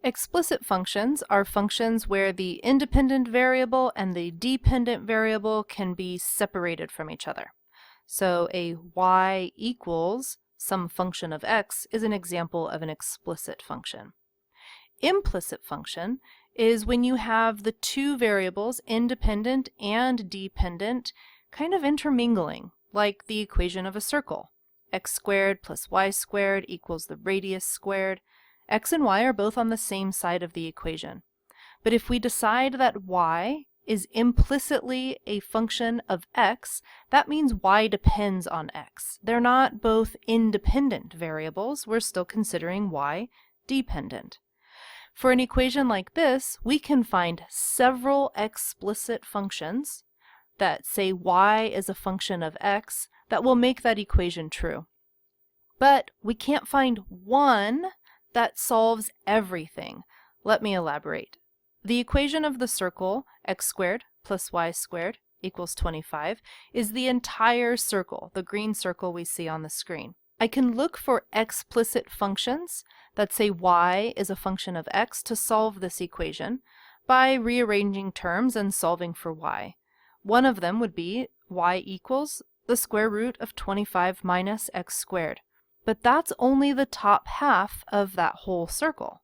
Explicit functions are functions where the independent variable and the dependent variable can be separated from each other. So a y equals some function of x is an example of an explicit function. Implicit function is when you have the two variables, independent and dependent, kind of intermingling, like the equation of a circle. X squared plus y squared equals the radius squared. X and y are both on the same side of the equation. But if we decide that y is implicitly a function of x, that means y depends on x. They're not both independent variables. We're still considering y dependent. For an equation like this, we can find several explicit functions that say y is a function of x that will make that equation true. But we can't find one that solves everything. Let me elaborate. The equation of the circle x squared plus y squared equals 25 is the entire circle, the green circle we see on the screen. I can look for explicit functions that say y is a function of x to solve this equation by rearranging terms and solving for y. One of them would be y equals the square root of 25 minus x squared. But that's only the top half of that whole circle.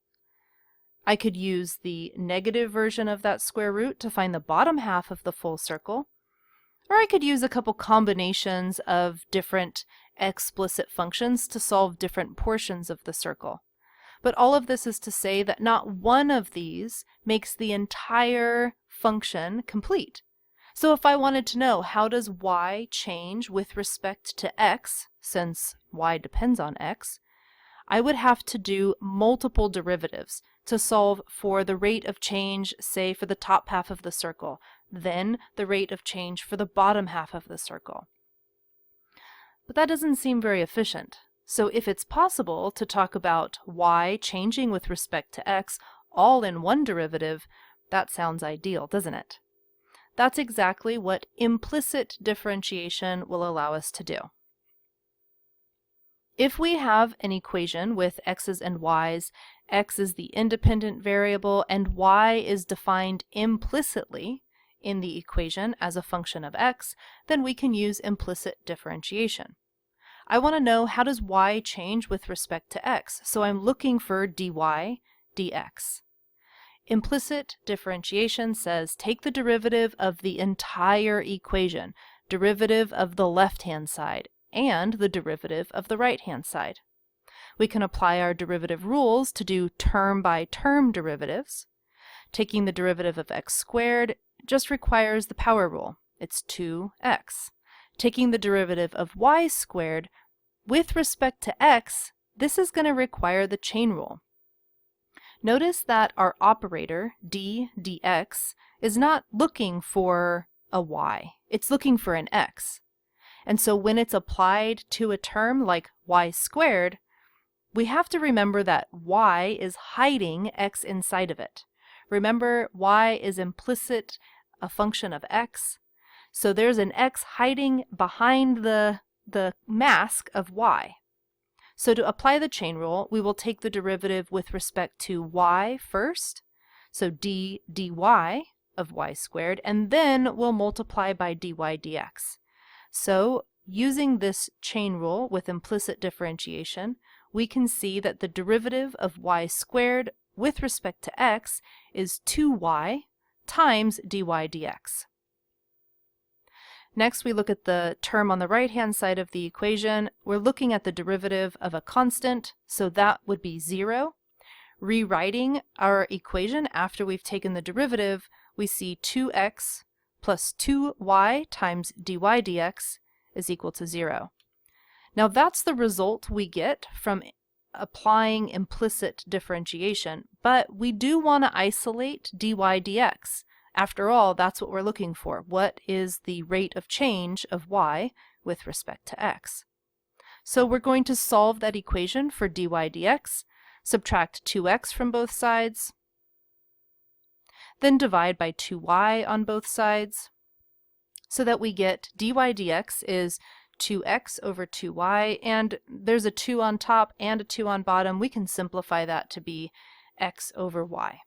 I could use the negative version of that square root to find the bottom half of the full circle, or I could use a couple combinations of different explicit functions to solve different portions of the circle. But all of this is to say that not one of these makes the entire function complete. So if I wanted to know how does y change with respect to x, since y depends on x, I would have to do multiple derivatives to solve for the rate of change, say, for the top half of the circle, then the rate of change for the bottom half of the circle. But that doesn't seem very efficient. So if it's possible to talk about y changing with respect to x all in one derivative, that sounds ideal, doesn't it? That's exactly what implicit differentiation will allow us to do. If we have an equation with x's and y's, x is the independent variable and y is defined implicitly in the equation as a function of x, then we can use implicit differentiation. I want to know how does y change with respect to x, so I'm looking for dy dx. Implicit differentiation says take the derivative of the entire equation, derivative of the left-hand side, and the derivative of the right-hand side. We can apply our derivative rules to do term-by-term derivatives. Taking the derivative of x squared just requires the power rule. It's 2x. Taking the derivative of y squared with respect to x, this is going to require the chain rule. Notice that our operator, dx, is not looking for a y. It's looking for an x. And so when it's applied to a term like y squared, we have to remember that y is hiding x inside of it. Remember, y is implicit, a function of x. So there's an x hiding behind the mask of y. So to apply the chain rule, we will take the derivative with respect to y first, so dy of y squared, and then we'll multiply by dy dx. So using this chain rule with implicit differentiation, we can see that the derivative of y squared with respect to x is 2y times dy dx. Next, we look at the term on the right-hand side of the equation. We're looking at the derivative of a constant, so that would be 0. Rewriting our equation after we've taken the derivative, we see 2x plus 2y times dy dx is equal to 0. Now that's the result we get from applying implicit differentiation, but we do want to isolate dy dx. After all, that's what we're looking for. What is the rate of change of y with respect to x? So we're going to solve that equation for dy dx, subtract 2x from both sides, then divide by 2y on both sides, so that we get dy dx is 2x over 2y, and there's a 2 on top and a 2 on bottom. We can simplify that to be x over y.